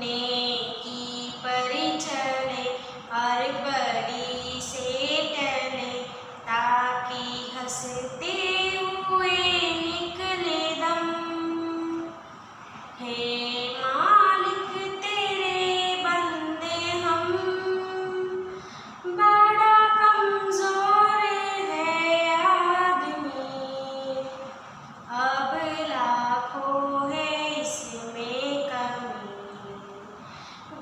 नेकी पर चले और बड़ी से टले, ताकि हंसते हुए निकले दम। हे मालिक तेरे बंदे हम, बड़ा कमजोर है आदमी, अब लाखों है इसमें कमी।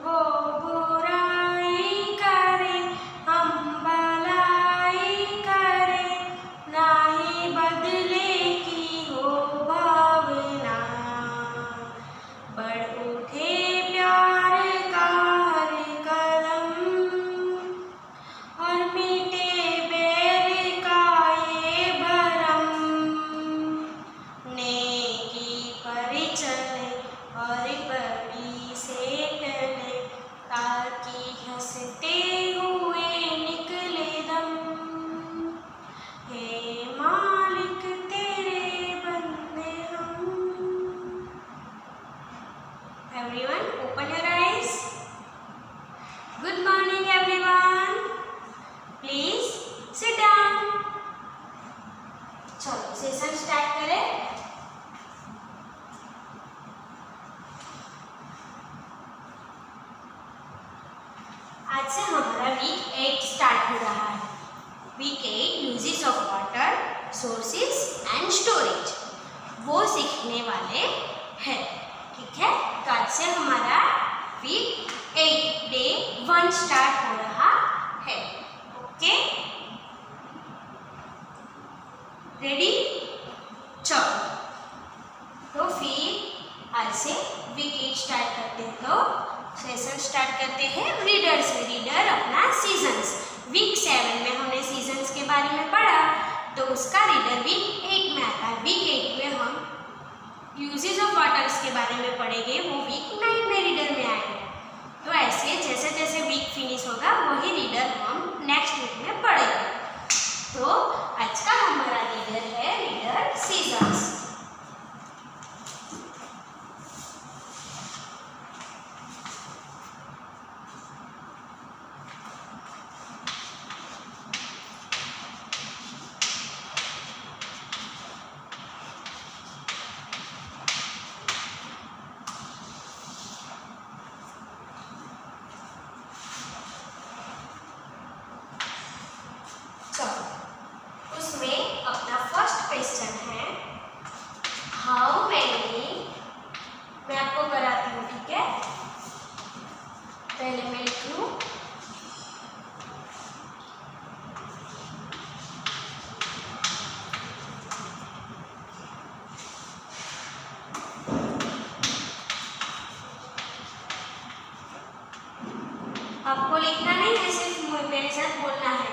वो बुराई करे हम भलाई करे, ना ही बदले की हो भावना। बढ़ उठे प्यार का हर कदम, और मिटे बैर का ये भरम। नेकी पर चले और बड़ी से टले, ताकि हंसते हुए निकले दम। हे मालिक तेरे बंदे हम। Everyone, open your eyes. Good morning, everyone. Please sit down. चलो सेशन स्टार्ट करें। आज से हमारा वीक 8 स्टार्ट हो रहा है। Week 8 uses of water, sources and storage, वो सीखने वाले हैं। ठीक है, तो आज से हमारा वीक 8 डे 1 स्टार्ट हो रहा है। Okay, ready? चलो, तो फिर आज से वीक 8 स्टार्ट करते हैं। तो सेशन स्टार्ट करते हैं रीडर से। रीडर अपना सीजन्स। वीक 7 में हमने सीजन्स के बारे में पढ़ा, तो उसका रीडर वीक 8 में आता है। वीक 8 में हम यूजेज ऑफ वाटर्स के बारे में पढ़ेंगे, वो वीक 9 में रीडर में आएंगे। तो ऐसे जैसे जैसे वीक फिनिश होगा वही रीडर हम नेक्स्ट वीक में पढ़ेंगे। तो आज का हमारा रीडर है रीडर सीजन्स। उसमें अपना फर्स्ट क्वेश्चन है हाउ मैनी। मैं आपको कराती हूँ, ठीक है? पहले मैं लिख लूँ आपको लिखना नहीं है, सिर्फ मेरे साथ बोलना है।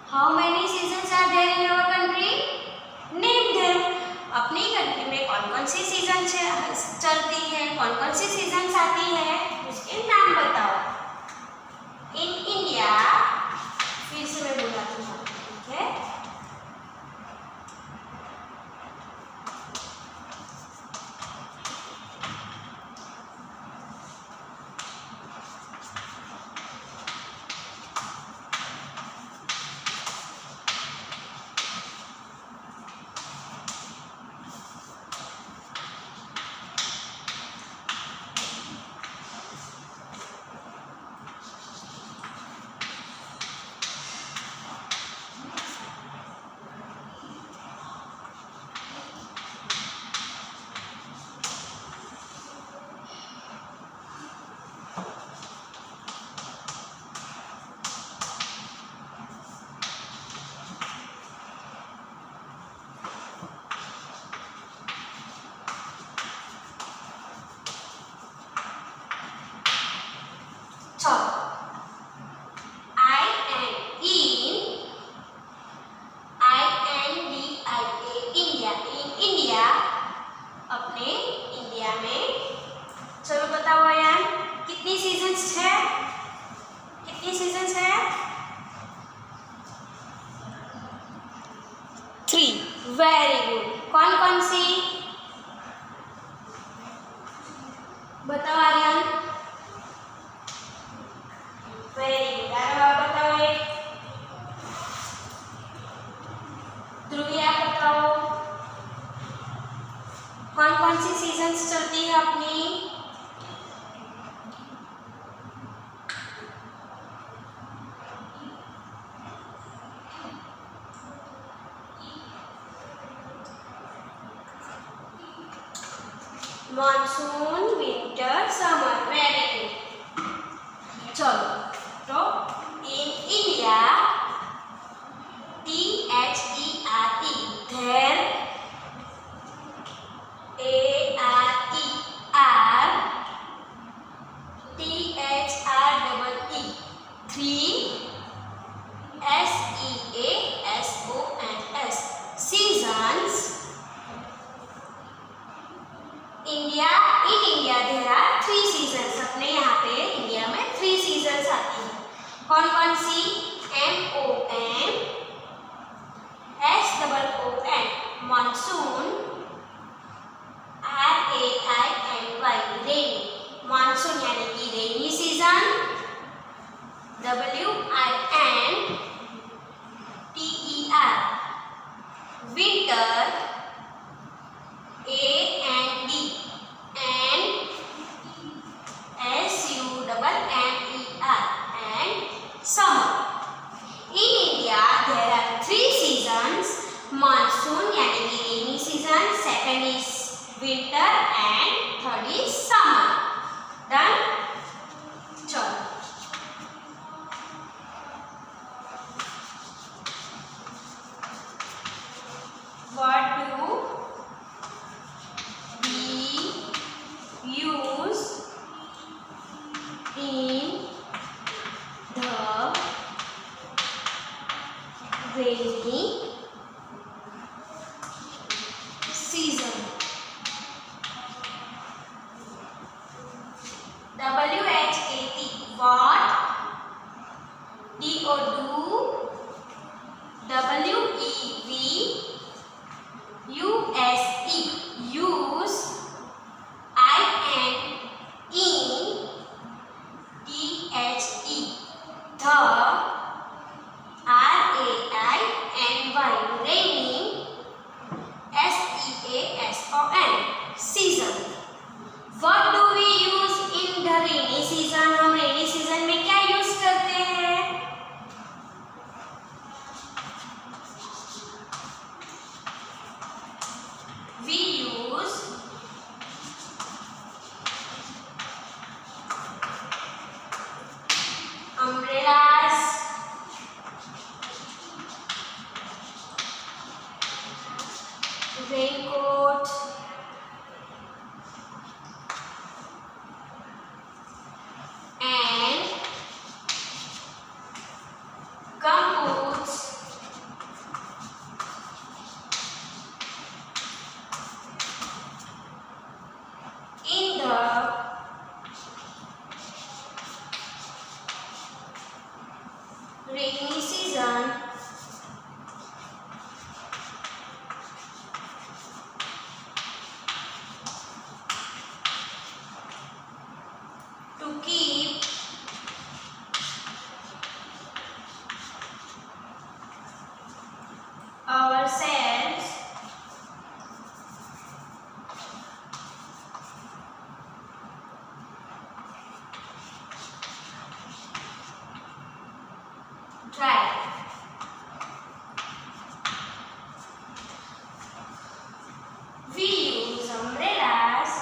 How many seasons are there in our country? Name them. अपनी कंट्री में कौन कौन सी सीजन चलती है, कौन कौन सी सीजन आती है, उसके नाम बताओ। इन इंडिया, फिर से मैं बुलाती हूँ, वेरी गुड। कौन कौन सी बताओ आर्यन। Very good. आप बताओ एक। ध्रुवी आप बताओ कौन कौन सी सीजन्स चलती है अपनी। Monsoon, winter, summer. Very good. चलो तो in India THERE there ARE THREE three SEASONS seasons India. In India there are 3 seasons. अपने यहाँ पे इंडिया में 3 सीजन्स आती हैं। कौन कौन सी। MONSOON मानसून, RAINY रेनी। मानसून यानी कि rainy season, WINTER winter, AND SUMMER and summer. In India there are 3 seasons. Monsoon यानी कि rainy season, second is winter and third is summer. Done? चलो what do we use in the rainy season? WHAT what, DO do, WEV USE use, IN THE the, RAINY raining, SEASON season. What do we use in the rainy season? हम rainy season में क्या use करते हैं। We use umbrellas, raincoat, and gumboots in the rainy season to keep ourselves dry. We use umbrellas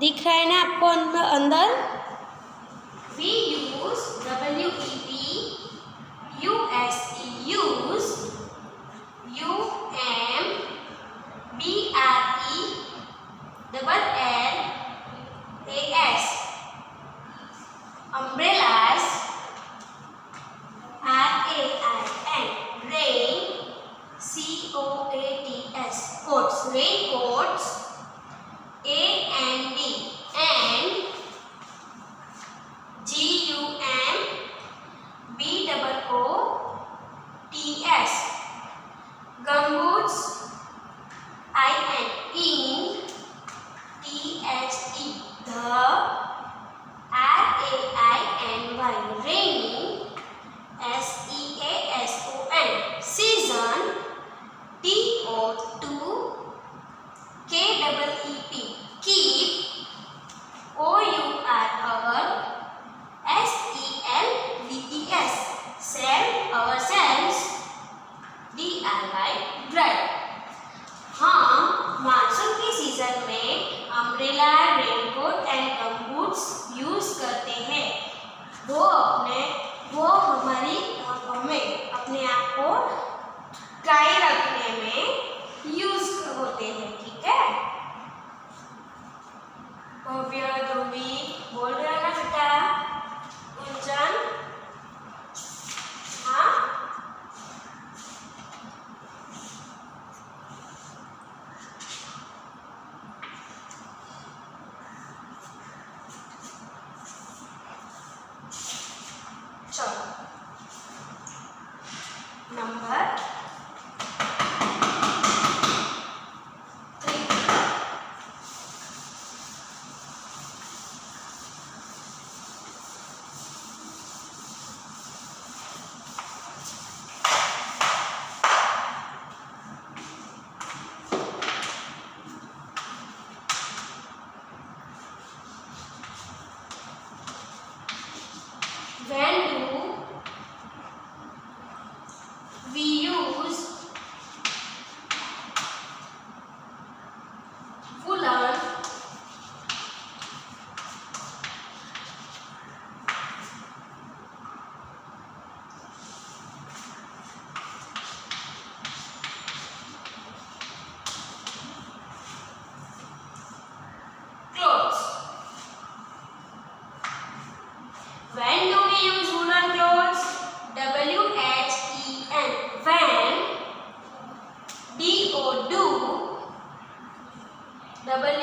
दिख रहा है ना आपको अंदर? We use WEPUSE use UMBRELLAS umbrellas RAIN COATS coats raincoats AND and GUMBOOTS gumboots IN THE the RAINY raining SEASON season TO2 KEEP keep OUR our SELVES sell ourselves DIY drive। हम monsoon के season में umbrella raincoat and गमबूट्स use करते हैं। वो हमें अपने आप को ड्राई रखने में यूज होते हैं। ठीक है, भव्य ध्रुवी बोल रहे हो ना बेटा? गुंजन हाँ, चलो number 3। When do we use woolen clothes? When do we use woolen clothes? WHEN when DO do WEVUSE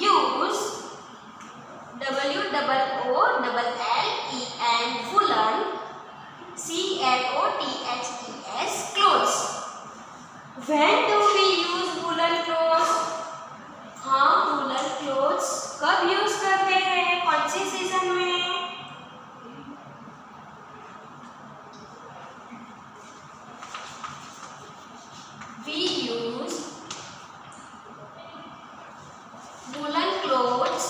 use WOOLLEN woolen CLOTHES clothes। When do we use woolen clothes? हाँ, वूलन क्लोथ्स कब use करते हैं? कौन सी season में? We use woolen clothes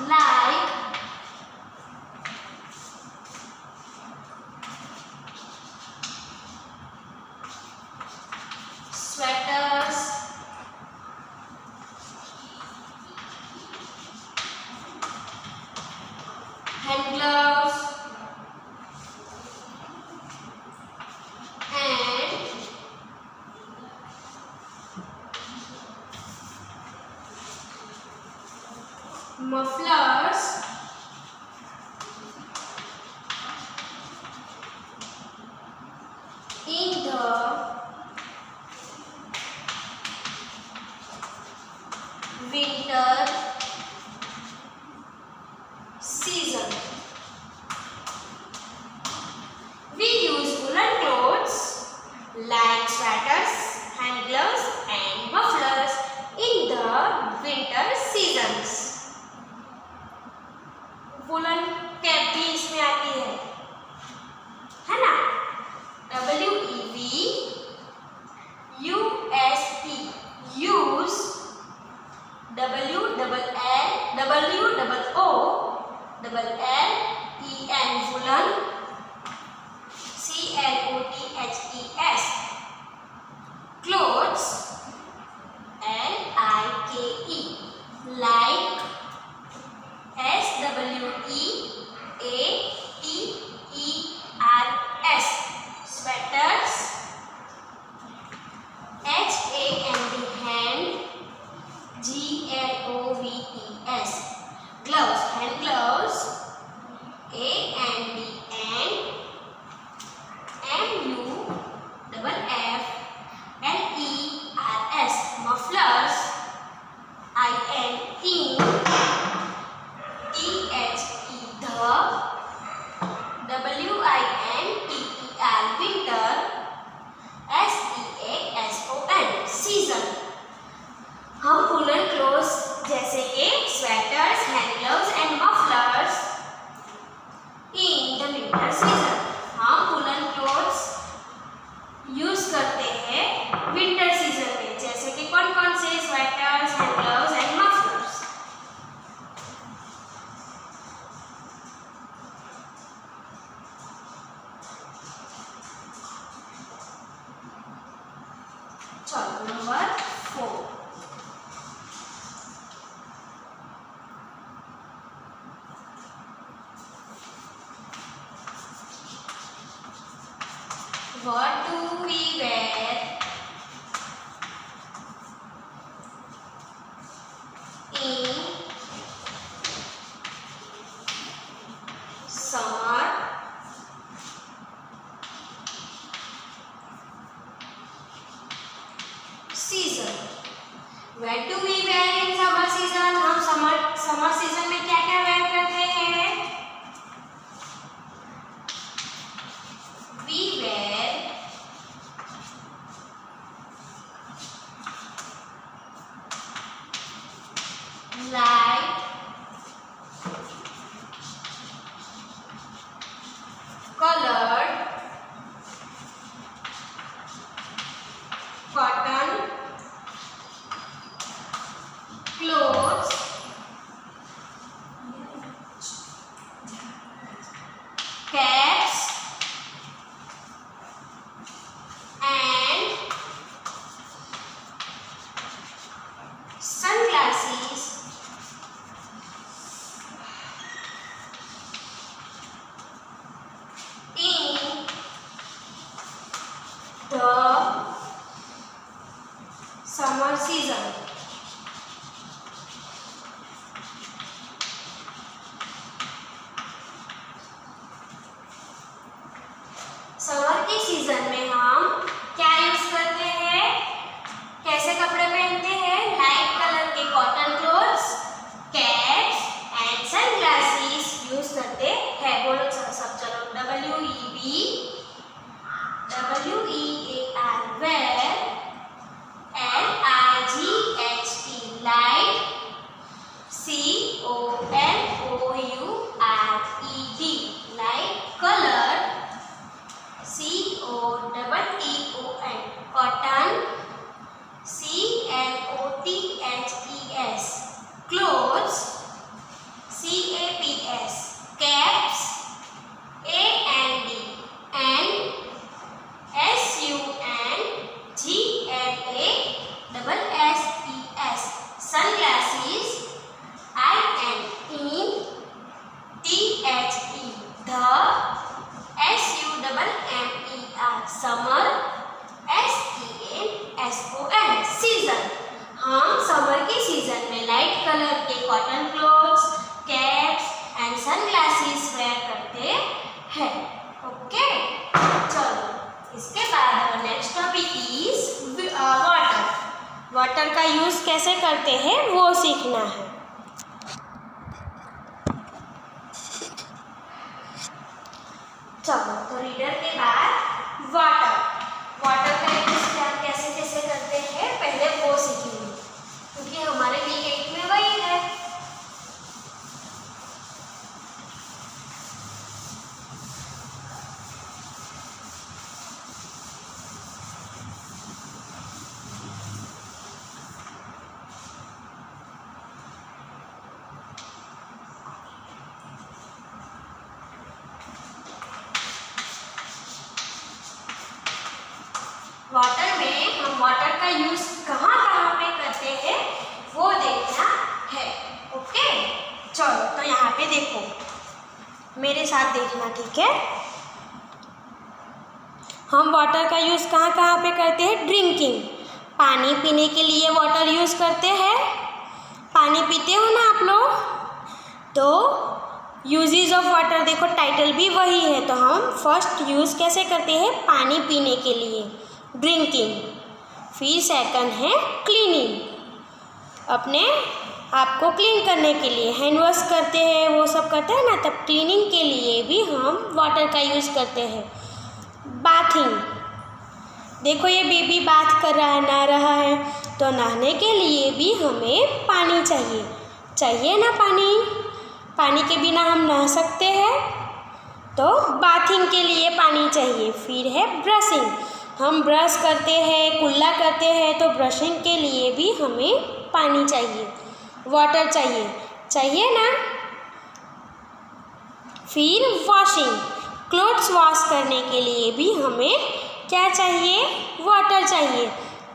like sweaters, hand gloves and mufflers in the winter season। colon CLOTHES, clothes LIKE, like SWEATERS, sweaters HAND, GLOVES, gloves, hand gloves AND MUFFLERS, mufflers INTHE, the WINTER, SEASON, season। हम woollen clothes जैसे कि sweaters, hand gloves and mufflers in the winter season, हम woollen clothes use करते हैं winter season में, जैसे कि कौन कौन से sweaters, hand gloves and mufflers. चलो number 4, what do we wear in summer season? What do we wear in summer season? हम समर सीजन में क्या क्या वेयर करते हैं? We wear light colored cotton clothes caps and sunglasses in the summer season। Summer के season में हम क्या यूज करते हैं, कैसे कपड़े पहनते हैं? लाइट कलर के cotton clothes, caps and sunglasses use करते हैं। बोलो सब चलो, WEAR wear, LIGHT light, COLOURED light colored, COTTON cotton, CLOTHES clothes, CAPS caps, AND and SUNGLASSES sunglasses, INTHE, the SUMMER summer, SEASON season। हम summer के season में light colour के cotton clothes, caps and sunglasses wear करते हैं। Okay, चलो इसके बाद next topic is water. Water का यूज कैसे करते हैं वो सीखना है। चलो तो रीडर के बाद वाटर का यूज कैसे कैसे करते हैं पहले वो सीखेंगे, क्योंकि हमारे वीक 8 में वही है। वाटर में हम वाटर का यूज कहाँ कहाँ पे करते हैं वो देखना है। ओके, चलो तो यहाँ पे देखो, मेरे साथ देखना, ठीक है। हम वाटर का यूज़ कहाँ कहाँ पे करते हैं? ड्रिंकिंग, पानी पीने के लिए वाटर यूज़ करते हैं। पानी पीते हो ना आप लोग, तो यूजेज ऑफ वाटर देखो, टाइटल भी वही है। तो हम फर्स्ट यूज़ कैसे करते हैं? पानी पीने के लिए, ड्रिंकिंग। फिर सेकंड है क्लीनिंग, अपने आप को क्लीन करने के लिए, हैंड वॉश करते हैं, वो सब करते हैं ना, तब क्लीनिंग के लिए भी हम वाटर का यूज़ करते हैं। बाथिंग, देखो ये बेबी बाथ कर रहा है, नहा रहा है, तो नहाने के लिए भी हमें पानी चाहिए, चाहिए ना पानी। पानी के बिना हम नहा सकते हैं? तो बाथिंग के लिए पानी चाहिए। फिर है ब्रशिंग, हम ब्रश करते हैं, कुल्ला करते हैं, तो ब्रशिंग के लिए भी हमें पानी चाहिए, वाटर चाहिए, चाहिए ना। फिर वॉशिंग, क्लोथ्स वॉश करने के लिए भी हमें क्या चाहिए? वाटर चाहिए।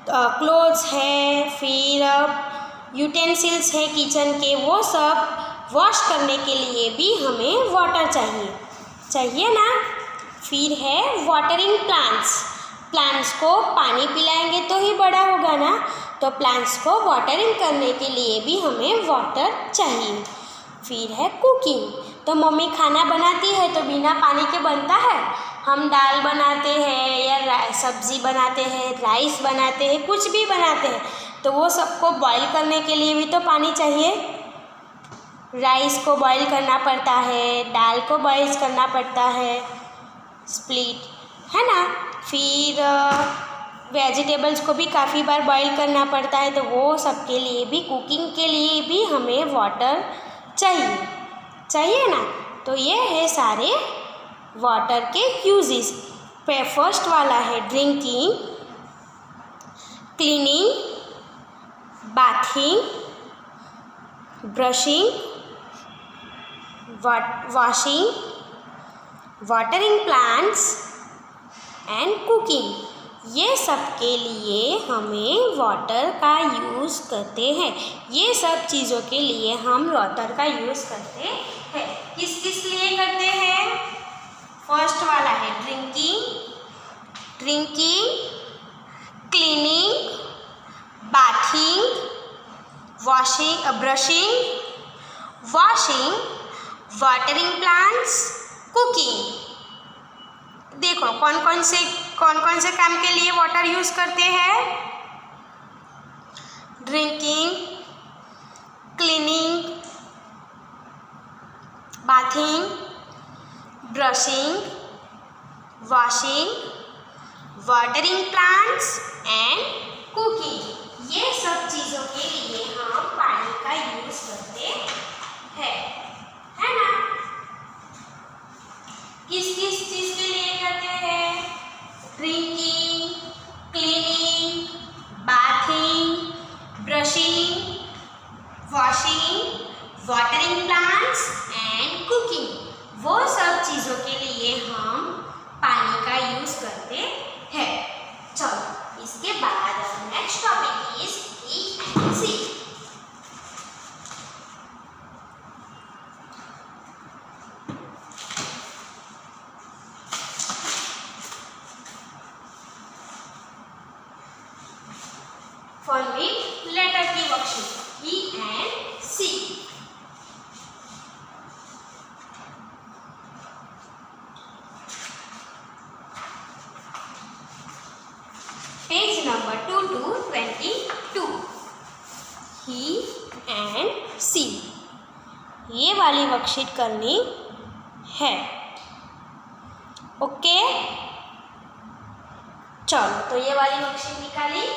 क्लोथ्स है, फिर यूटेंसिल्स है किचन के, वो सब वॉश करने के लिए भी हमें वाटर चाहिए, चाहिए ना। फिर है वाटरिंग प्लांट्स, प्लांट्स को पानी पिलाएंगे तो ही बड़ा होगा ना, तो प्लांट्स को वाटरिंग करने के लिए भी हमें वाटर चाहिए। फिर है कुकिंग, तो मम्मी खाना बनाती है तो बिना पानी के बनता है? हम दाल बनाते हैं या सब्ज़ी बनाते हैं, राइस बनाते हैं, कुछ भी बनाते हैं, तो वो सबको बॉईल करने के लिए भी तो पानी चाहिए। राइस को बॉईल करना पड़ता है, दाल को बॉईल करना पड़ता है, स्प्लिट, है ना। फिर वेजिटेबल्स को भी काफ़ी बार बॉईल करना पड़ता है, तो वो सब के लिए भी, कुकिंग के लिए भी हमें वाटर चाहिए, चाहिए ना। तो ये है सारे वाटर के यूजेस। फर्स्ट वाला है drinking, cleaning, bathing, brushing, washing, watering plants and cooking. ये सब के लिए हमें वाटर का यूज़ करते हैं। ये सब चीज़ों के लिए हम वाटर का यूज़ करते हैं। किस किस लिए करते हैं? फर्स्ट वाला है drinking, cleaning, bathing, washing, brushing, washing, watering plants, cooking. देखो कौन कौन से काम के लिए वाटर यूज़ करते हैं? Drinking, cleaning, bathing, brushing, washing, watering plants and cooking. ये सब चीज़ों के लिए हम पानी का यूज़ करते हैं, है ना। किस किस चीज़ के लिए करते हैं? Drinking, cleaning, bathing, brushing, washing, watering plants and cooking. वो सब चीज़ों के लिए हम पानी का यूज़ करते हैं। चलो इसके बाद next topic is E and C. Following letter की worksheet E and C. Page number 2 to 22, E and C. ये वाली वर्कशीट करनी है। ओके, चलो तो ये वाली वर्कशीट निकाली।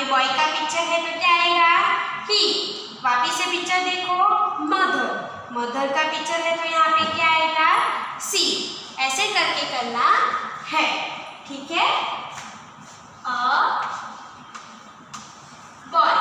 पे बॉय का पिक्चर है तो क्या आएगा ही। वापिस से पिक्चर देखो मदर, मदर का पिक्चर है तो यहाँ पे क्या आएगा सी। ऐसे करके करना है, ठीक है। अ बॉय,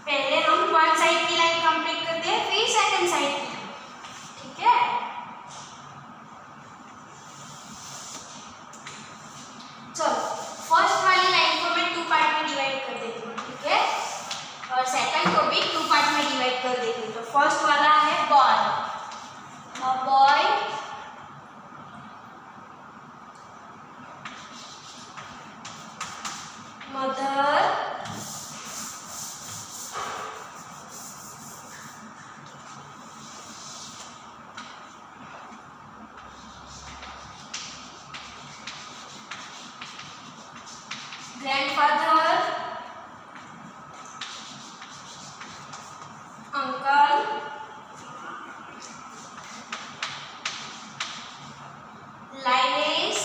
पहले हम वन साइड की लाइन कंप्लीट करते हैं, फिर सेकंड साइड की, ठीक है। चलो फर्स्ट वाली लाइन को मैं 2 पार्ट में डिवाइड कर देती हूँ, ठीक है, और सेकंड को भी 2 पार्ट में डिवाइड कर देती हूँ। तो फर्स्ट वाला है boy, boy mother grandfather uncle lioness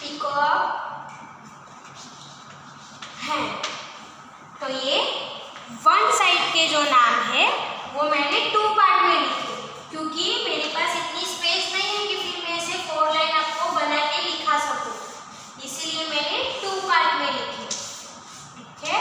peacock हैं। तो ये वन साइड के जो नाम है वो मैंने 2 पार्ट में लिखे, क्योंकि मेरे पास इतनी स्पेस नहीं है कि फिर मैं इसे 4 लाइन आपको बना के लिखा सकूं, इसीलिए मैंने 2 पार्ट में लिखे, ठीक है।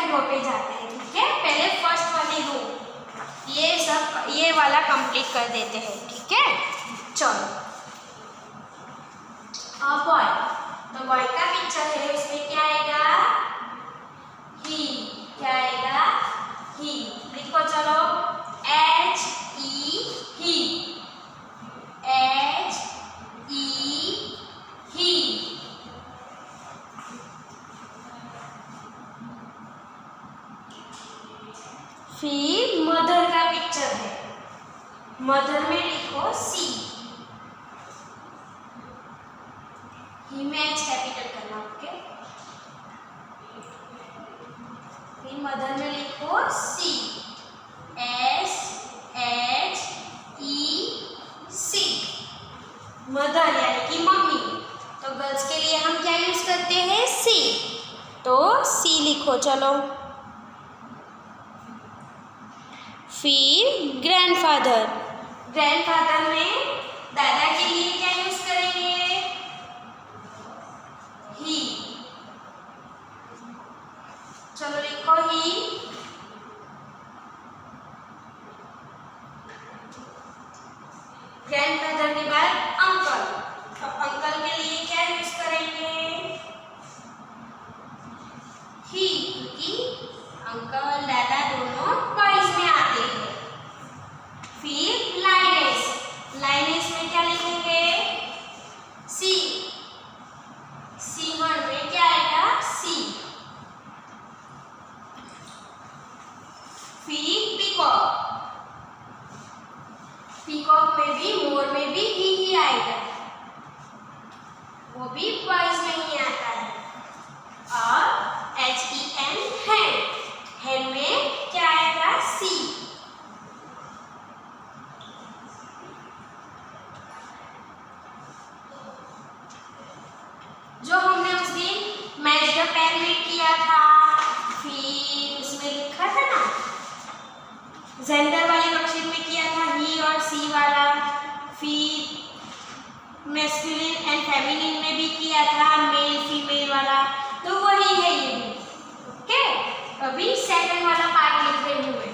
रो पे जाते हैं, ठीक है। पहले फर्स्ट वाली रो ये वाला कंप्लीट कर देते हैं, ठीक है। चलो बॉय, तो बॉय का पिक्चर है, उसमें क्या आएगा ही, क्या आएगा ही। लिखो चलो एच ई ही, एच ई ही। फिर मदर का पिक्चर है, मदर में लिखो सी, ही में एच कैपिटल करना, ओके। फिर मदर में लिखो सी, एस एच ई सी, मदर यानी कि मम्मी। तो गर्ल्स के लिए हम क्या यूज करते हैं सी, तो सी लिखो चलो। फिर ग्रैंडफादर, ग्रैंडफादर में दादा के लिए क्या यूज करेंगे ही, चलो लिखो ही। ग्रैंडफादर के बाद अंकल, तो अंकल के लिए क्या यूज करेंगे ही, क्योंकि अंकल दादा दोनों बॉयज में आते हैं। फिर लाइनेस, लाइनेस में क्या लिखेंगे सेकंड में किया था, फिर उसमें लिखा था ना जेंडर वाले वर्कशीट में किया था ही और सी वाला, फिर मैस्कुलिन एंड फेमिनिन में भी किया था मेल फीमेल वाला, तो वही है ये भी। ओके, अभी सेकंड वाला पार्ट लिख रही हूँ मैं।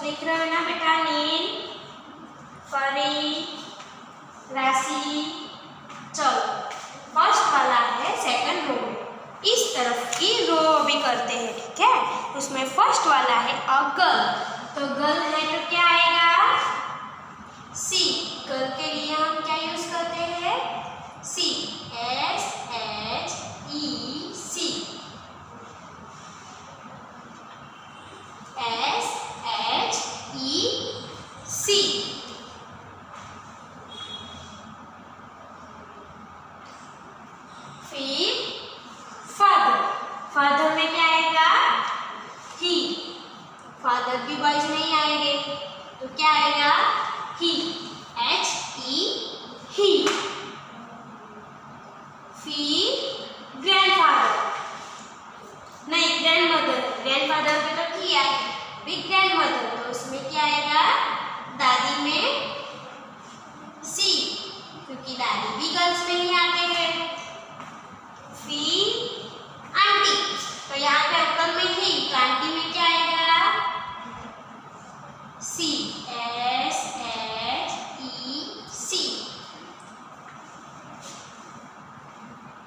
लिख रहे हो ना बेटा, नील, फरी, राशि। चलो फर्स्ट वाला है सेकंड रो में, इस तरफ की रो अभी करते हैं, ठीक है। उसमें फर्स्ट वाला है अ गर्ल, तो गर्ल है तो क्या आएगा, सी। गर्ल के लिए हम क्या यूज करते हैं, सी, SHEC, SHEC। फिर फादर, फादर में क्या आएगा, ही। फादर भी बॉयज नहीं आएंगे तो क्या आएगा, ही, HE, ही। फिर ग्रैंडफादर, नहीं ग्रैंडमदर, ग्रैंडफादर में तो किया है, फिर ग्रैंडमदर, तो उसमें क्या आएगा, दादी में सी, क्योंकि दादी भी गर्ल्स में ही आते हैं। फिर आंटी, तो यहाँ पे अंकल में ही, तो आंटी में क्या आएगा, सी, SHEC।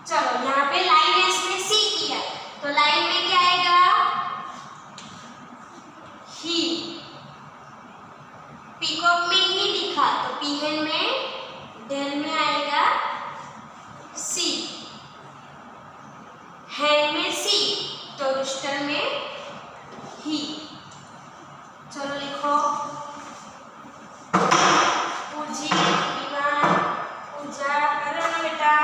चलो यहाँ पे लाइन एस में सी किया, तो लाइन में क्या आएगा, ही। पीकॉक में ही लिखा, तो पीहन में डेल में आएगा सी। हैन में सी, तो रूस्टर में ही। चलो लिखो, पूजी, विमान, पूजा, करो ना बेटा।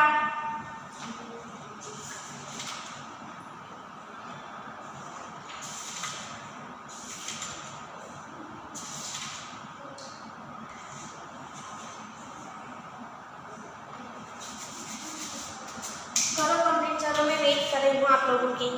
करो कंप्लीट, चलो मैं वेट कर रही हूँ आप लोगों की।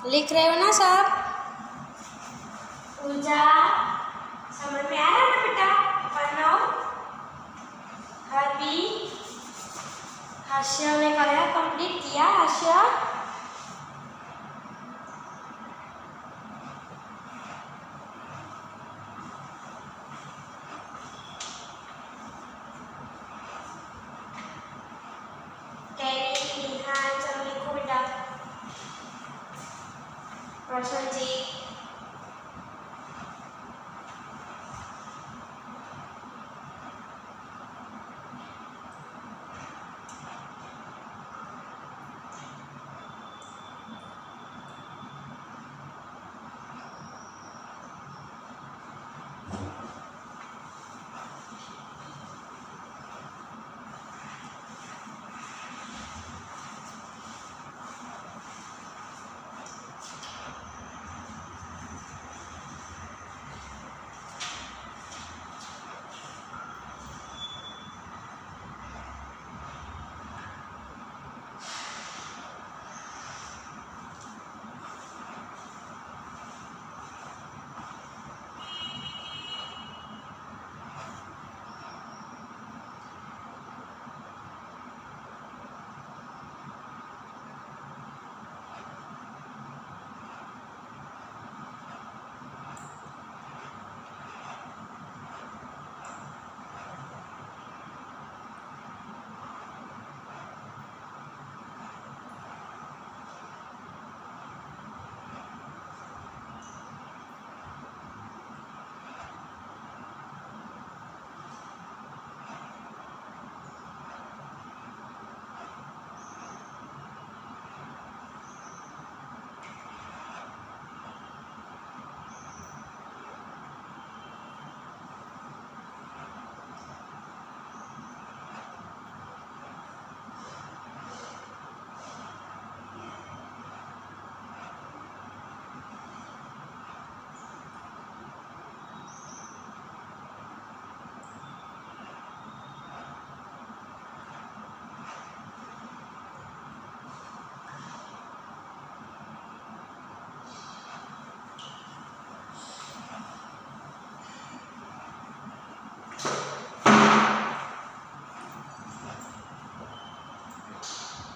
लिख रहे हो ना सब? पूजा समझ में आ रहा है ना बेटा? प्रणव, हरवी, हास्य ने कराया, कंप्लीट किया हास्य। चलो लिखो बेटा। प्रसन्नजीत,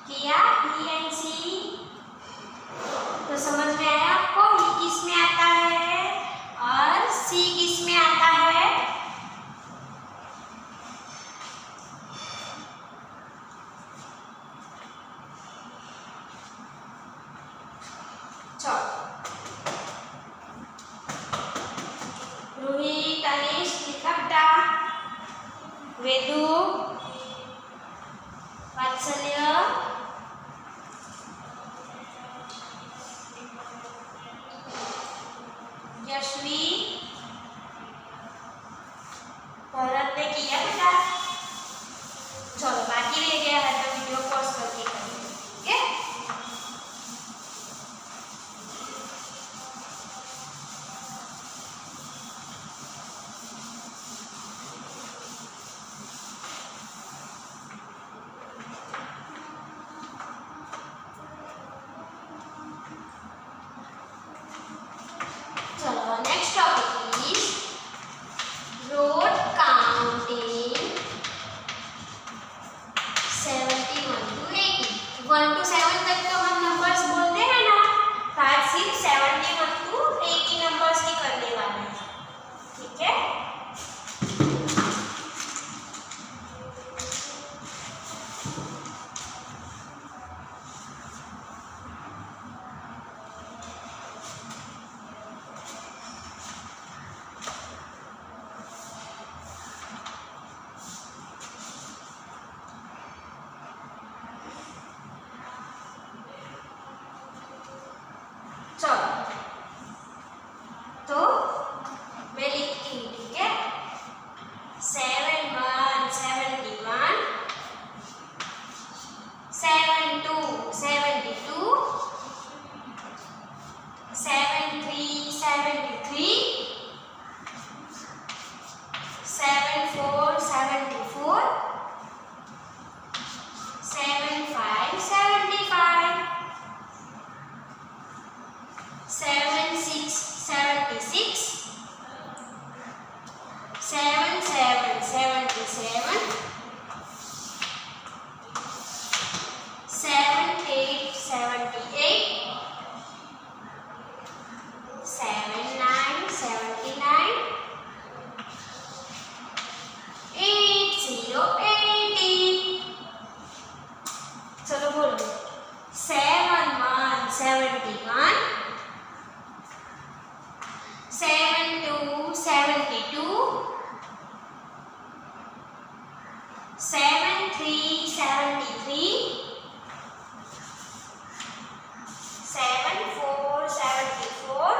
किया ही एंड सी। तो समझ में आया आपको ही किस में आता है और सी किस में आता है? चलो, रूही, तनिष लिखा बेटा। वेदु, वात्सल्य, यशवी, भरत ने किया बेटा। चलो बाकी रह गया है तो वीडियो पॉज करके करेंगे, ठीक है? 77 78 78 79 79 80 80 चलो बोलो 71 71 72 72 73 73 74 74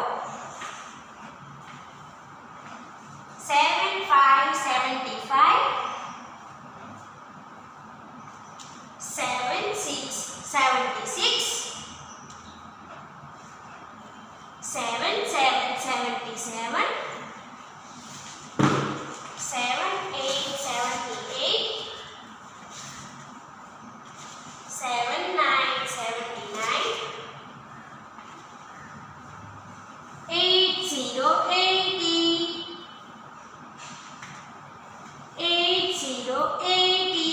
75 75 76 76 77 77 78 78 79 79 80 80 80 80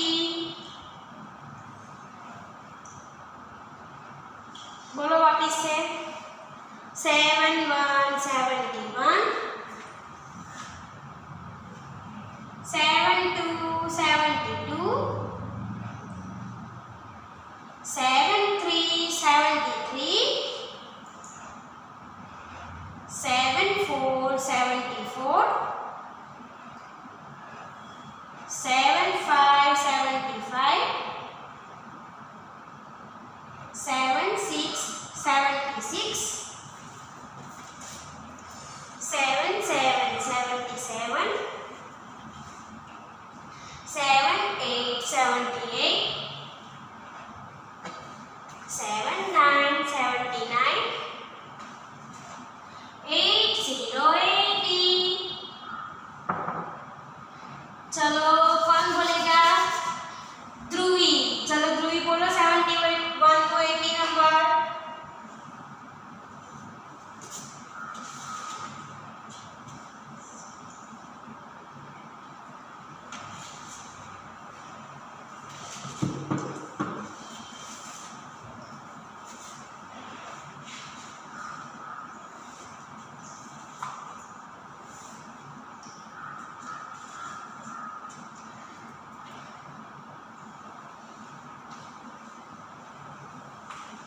बोलो वापिस से 71 71 72 72 73 73 74 74 75 75 76 76 77 77 78 78 79 79 80 80 चलो कौन बोलेगा ध्रुवी चलो ध्रुवी बोलो 71 to 80 नंबर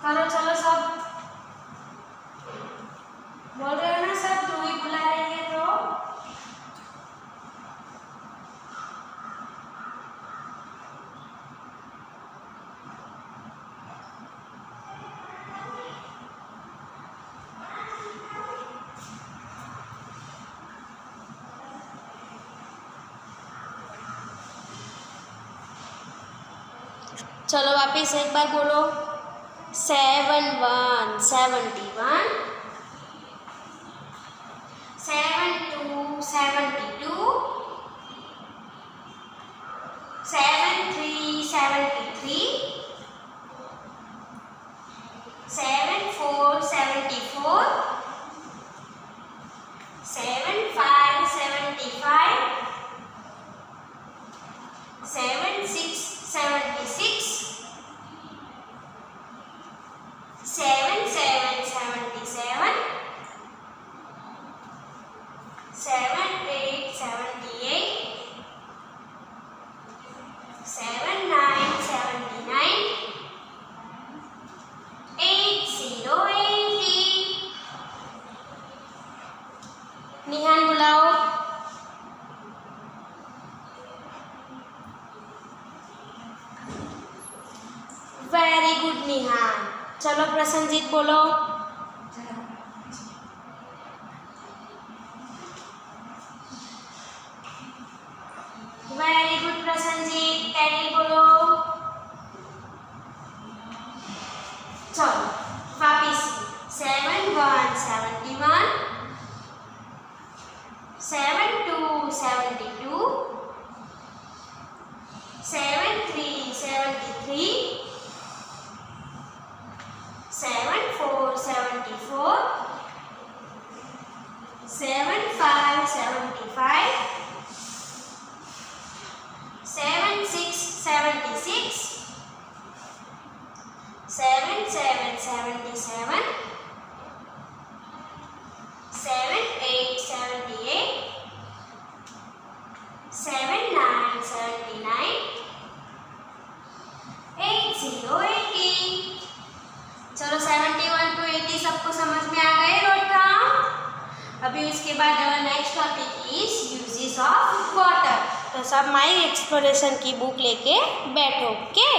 करो चलो सब बोल रहे हो ना सब ध्रुवी बुला रही है तो चलो वापिस एक बार बोलो 71 71 72 72 73 73 74 74 75 75 76 76 77 77 78 78 79 79 80 80 निहान बुलाओ वेरी गुड निहान चलो प्रसन्नजीत बोलो वेरी गुड प्रसन्नजीत कैरी बोलो चलो वापिस 71 71 72 72 73 73 74 74 75 75 6, 7 7 77, 7 8 78, 7 9 79, 8 0 80। चलो 71 to 80 सबको समझ में आ गए रोड काउंट। अभी उसके बाद next topic is uses of water. तो सब माई एक्सप्लोरेशन की बुक लेके बैठो, ओके।